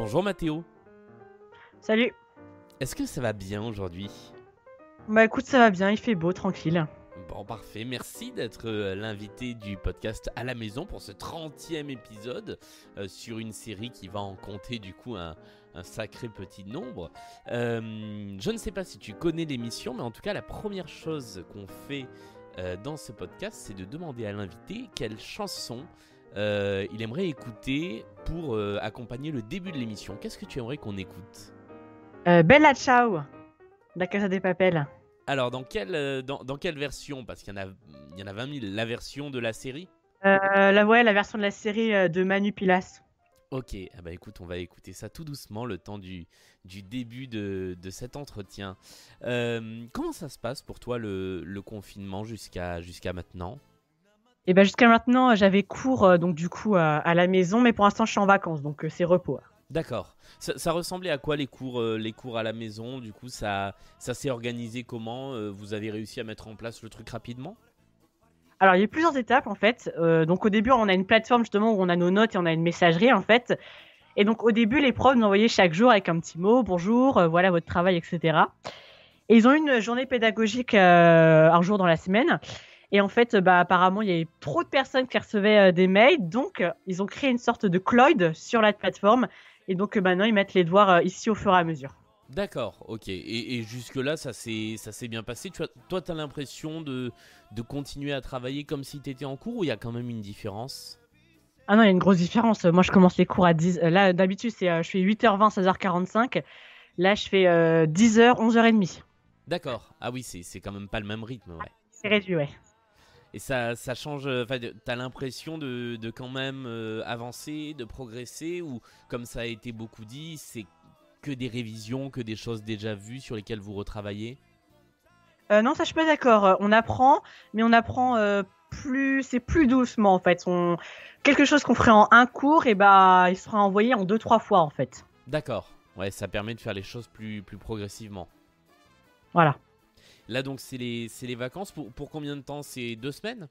Bonjour Mathéo, Salut. est-ce que ça va bien aujourd'hui? Bah écoute, ça va bien, il fait beau, tranquille. Bon, parfait, merci d'être l'invité du podcast à la maison pour ce 30e épisode sur une série qui va en compter du coup un sacré petit nombre. Je ne sais pas si tu connais l'émission, mais en tout cas la première chose qu'on fait dans ce podcast, c'est de demander à l'invité quelle chanson il aimerait écouter pour accompagner le début de l'émission. Qu'est-ce que tu aimerais qu'on écoute? Bella Ciao, la Casa des Papel. Alors, dans quelle version? Parce qu'il y en a 20 000. La version de la série? La version de la série de Manu Pilas. Ok, ah bah écoute, on va écouter ça tout doucement le temps du début de cet entretien. Comment ça se passe pour toi le confinement jusqu'à maintenant? Et bah jusqu'à maintenant, j'avais cours donc du coup à la maison, mais pour l'instant, je suis en vacances, donc c'est repos. D'accord. Ça ressemblait à quoi les cours à la maison? Du coup, ça s'est organisé comment? Vous avez réussi à mettre en place le truc rapidement? Alors, il y a plusieurs étapes en fait. Donc au début, on a une plateforme justement où on a nos notes et on a une messagerie en fait. Et donc au début, les profs nous envoyaient chaque jour avec un petit mot, bonjour, voilà votre travail, etc. Et ils ont eu une journée pédagogique un jour dans la semaine. Et en fait, bah, apparemment, il y avait trop de personnes qui recevaient des mails. Donc, ils ont créé une sorte de Cloud sur la plateforme. Et donc, maintenant, ils mettent les devoirs ici au fur et à mesure. D'accord, ok. Et jusque-là, ça s'est bien passé. Toi, tu as l'impression de continuer à travailler comme si tu étais en cours ou il y a quand même une différence? Ah non, il y a une grosse différence. Moi, je commence les cours à 10. Là, d'habitude, je fais 8h20, 16h45. Là, je fais 10h, 11h30. D'accord. Ah oui, c'est quand même pas le même rythme, ouais. C'est réduit, ouais. Et ça change. Enfin, t'as l'impression de quand même avancer, de progresser, ou comme ça a été beaucoup dit, c'est que des révisions, que des choses déjà vues sur lesquelles vous retravaillez? Non, ça, je suis pas d'accord. On apprend, mais on apprend c'est plus doucement, en fait. Quelque chose qu'on ferait en un cours, et bah, il sera envoyé en deux, trois fois, en fait. D'accord. Ouais, ça permet de faire les choses plus progressivement. Voilà. Là, donc, c'est les vacances. Pour combien de temps? C'est 2 semaines?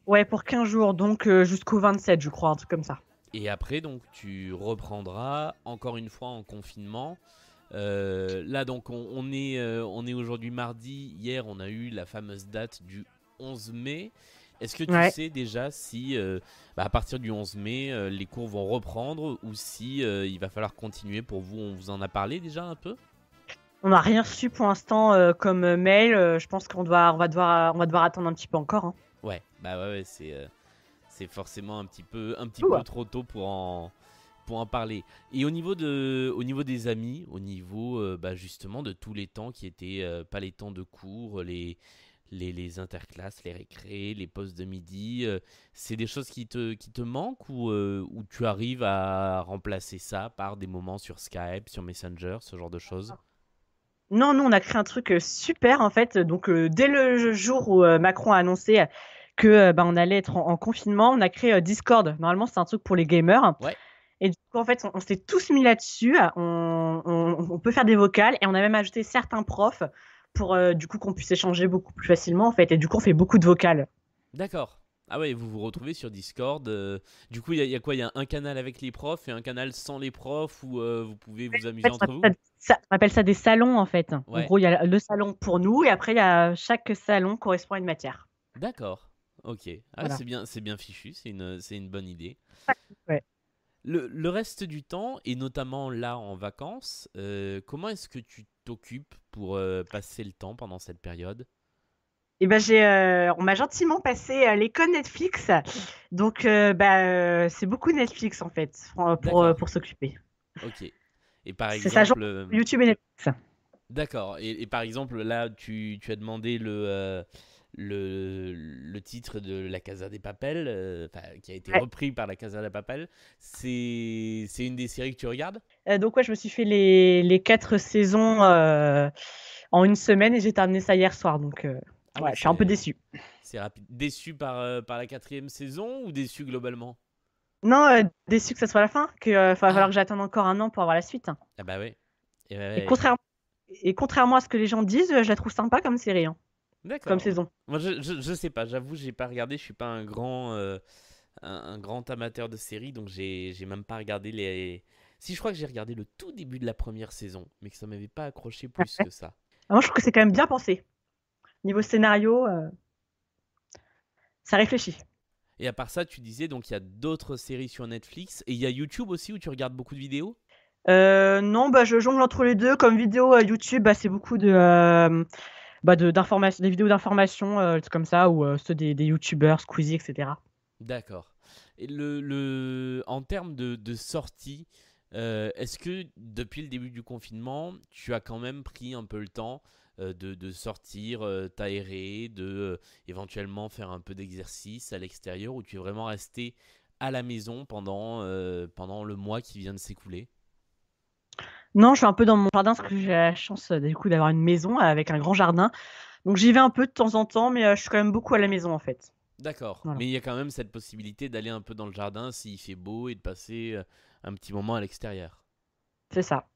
Ouais, pour 15 jours, donc jusqu'au 27, je crois, un truc comme ça. Et après, donc, tu reprendras encore une fois en confinement. Là, donc, on est aujourd'hui mardi. Hier, on a eu la fameuse date du 11 mai. Est-ce que tu Ouais. sais déjà si, à partir du 11 mai, les cours vont reprendre ou si il va falloir continuer pour vous? On vous en a parlé déjà un peu? On n'a rien reçu pour l'instant comme mail. Je pense on va devoir attendre un petit peu encore, hein. Ouais, bah ouais, c'est forcément un petit peu Ouh. trop tôt pour en parler. Et au niveau des amis, au niveau justement de tous les temps qui étaient pas les temps de cours, les interclasses, les récrés, les pauses de midi, c'est des choses qui te manquent ou tu arrives à remplacer ça par des moments sur Skype, sur Messenger, ce genre de choses? Non, nous, on a créé un truc super, en fait. Donc, dès le jour où Macron a annoncé que bah, on allait être en confinement, on a créé Discord. Normalement, c'est un truc pour les gamers. Ouais, Et du coup, en fait, on s'est tous mis là-dessus. On peut faire des vocales et on a même ajouté certains profs pour du coup qu'on puisse échanger beaucoup plus facilement, en fait. Et du coup, on fait beaucoup de vocales. d'accord. Ah ouais, vous vous retrouvez sur Discord. Du coup, il y a quoi? Il y a un canal avec les profs et un canal sans les profs où vous pouvez vous En amuser fait, entre vous? on appelle ça des salons, en fait. En Ouais, gros, il y a le salon pour nous et après, il y a chaque salon correspond à une matière. d'accord. Ok. Ah, Voilà. c'est bien fichu, c'est une bonne idée. Ouais. Le reste du temps, et notamment là en vacances, comment est-ce que tu t'occupes pour passer le temps pendant cette période? Et ben on m'a gentiment passé l'école Netflix, donc c'est beaucoup Netflix en fait D'accord, pour s'occuper. ok. Et par C'est ça, genre exemple, YouTube et Netflix. d'accord. Et par exemple, là, tu as demandé le titre de La Casa des Papel, qui a été Ouais. repris par La Casa des Papel. C'est une des séries que tu regardes? Donc ouais, je me suis fait les 4 saisons en une semaine et j'ai terminé ça hier soir, donc Ah ouais, ouais, je suis un peu c'est déçue. c'est rapide. Déçu par la quatrième saison ou déçu globalement? Non, déçue que ça soit la fin, que va falloir Ah, que j'attende encore un an pour avoir la suite. ah bah ouais. Et ouais, Et ouais. contrairement à ce que les gens disent, je la trouve sympa comme série, hein, comme D'accord. saison. Moi, je sais pas. J'avoue, j'ai pas regardé. Je suis pas un grand amateur de séries, donc j'ai même pas regardé les. Si je crois que j'ai regardé le tout début de la première saison, mais que ça m'avait pas accroché plus Ouais. que ça. Moi, je trouve que c'est quand même bien pensé. Niveau scénario, ça réfléchit. Et à part ça, tu disais donc il y a d'autres séries sur Netflix et il y a YouTube aussi où tu regardes beaucoup de vidéos. Non, bah, je jongle entre les deux. Comme vidéo YouTube, bah, c'est beaucoup d'informations, des vidéos d'information, comme ça, ou ceux des youtubeurs, Squeezie, etc. D'accord. Et en termes de sortie, est-ce que depuis le début du confinement, tu as quand même pris un peu le temps de sortir, t'aérer, éventuellement faire un peu d'exercice à l'extérieur ou tu es vraiment resté à la maison pendant le mois qui vient de s'écouler? Non, je suis un peu dans mon jardin parce que j'ai la chance du coup d'avoir une maison avec un grand jardin. Donc j'y vais un peu de temps en temps, mais je suis quand même beaucoup à la maison en fait. D'accord. Voilà, Mais il y a quand même cette possibilité d'aller un peu dans le jardin s'il fait beau et de passer un petit moment à l'extérieur. c'est ça.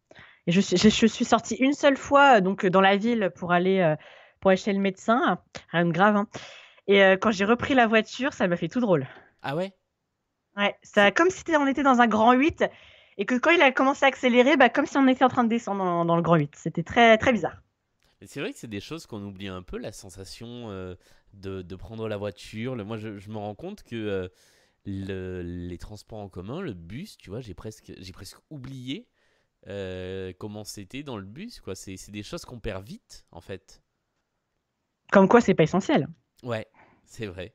Et je suis sortie une seule fois donc dans la ville pour aller chez le médecin, rien de grave, hein. Et quand j'ai repris la voiture, ça m'a fait tout drôle. Ah ouais? Ouais, C'est ça, comme si on était dans un grand 8 et que quand il a commencé à accélérer, bah, comme si on était en train de descendre dans le grand 8. C'était très, très bizarre. Mais c'est vrai que c'est des choses qu'on oublie un peu, la sensation de prendre la voiture. Moi, je me rends compte que les transports en commun, le bus, tu vois, j'ai presque oublié comment c'était dans le bus, quoi. C'est des choses qu'on perd vite, en fait. Comme quoi, c'est pas essentiel. Ouais, c'est vrai.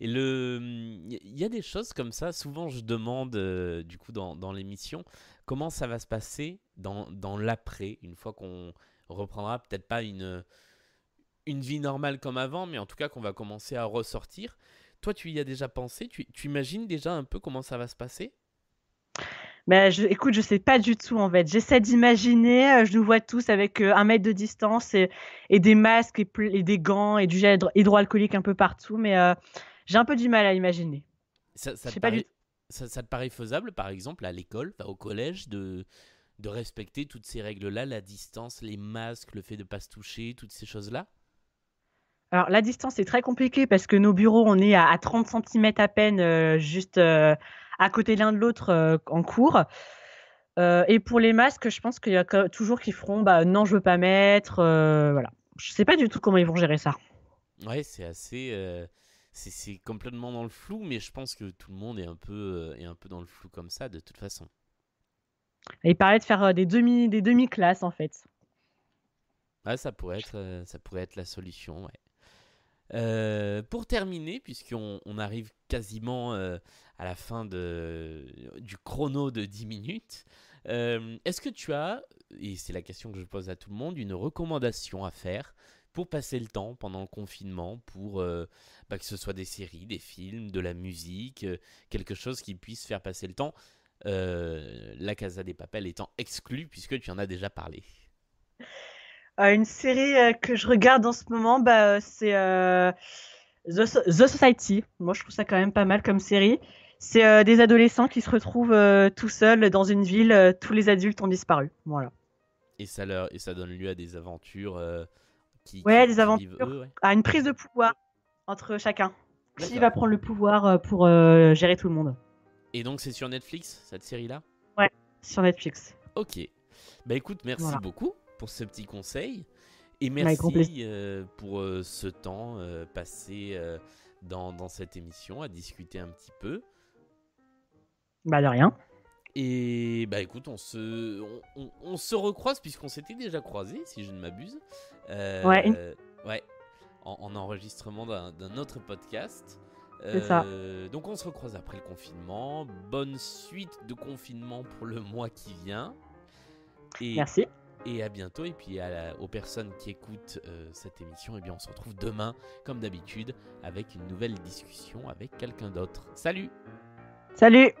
Et il y a des choses comme ça. Souvent, je demande, du coup, dans l'émission, comment ça va se passer dans l'après, une fois qu'on reprendra peut-être pas une vie normale comme avant, mais en tout cas qu'on va commencer à ressortir. Toi, tu y as déjà pensé? Tu imagines déjà un peu comment ça va se passer? Mais écoute, je sais pas du tout en fait. J'essaie d'imaginer, je nous vois tous avec 1 mètre de distance et des masques et des gants et du gel hydroalcoolique un peu partout, mais j'ai un peu du mal à imaginer. Ça Je te sais pas du paraît, tout. ça te paraît faisable, par exemple, à l'école, au collège, de respecter toutes ces règles-là, la distance, les masques, le fait de ne pas se toucher, toutes ces choses-là? Alors la distance c'est très compliqué parce que nos bureaux on est à 30 centimètres à peine, juste à côté l'un de l'autre en cours. Et pour les masques, je pense qu'il y a toujours qui feront bah non, je veux pas mettre. Voilà. Je sais pas du tout comment ils vont gérer ça. Ouais, c'est assez. C'est complètement dans le flou, mais je pense que tout le monde est un peu dans le flou comme ça, de toute façon. Et il parlait de faire des demi-classes en fait. Ouais, ça pourrait être la solution, ouais. Pour terminer, puisqu'on arrive quasiment à la fin du chrono de 10 minutes, est-ce que tu as, et c'est la question que je pose à tout le monde, une recommandation à faire pour passer le temps pendant le confinement, pour que ce soit des séries, des films, de la musique, quelque chose qui puisse faire passer le temps, La Casa des Papel étant exclue, puisque tu en as déjà parlé. Une série que je regarde en ce moment, bah, c'est The Society. Moi, je trouve ça quand même pas mal comme série. C'est des adolescents qui se retrouvent tout seuls dans une ville. Tous les adultes ont disparu. Voilà. Et ça donne lieu à des aventures qui, Ouais, qui, des qui vivent aventures eux, ouais. à une prise de pouvoir entre chacun. Qui va D'accord. prendre le pouvoir pour gérer tout le monde? Et donc c'est sur Netflix, cette série-là? Ouais, sur Netflix. Ok. Bah écoute, merci Voilà. beaucoup pour ce petit conseil. Et Avec grand plaisir. merci pour ce temps passé dans cette émission à discuter un petit peu. Bah, de rien. Et bah écoute, on se recroise puisqu'on s'était déjà croisés, si je ne m'abuse. Ouais, Ouais, en enregistrement d'un autre podcast. c'est ça. Donc on se recroise après le confinement. Bonne suite de confinement pour le mois qui vient. Et, Merci. et à bientôt. Et puis aux personnes qui écoutent cette émission, eh bien on se retrouve demain, comme d'habitude, avec une nouvelle discussion avec quelqu'un d'autre. Salut! Salut!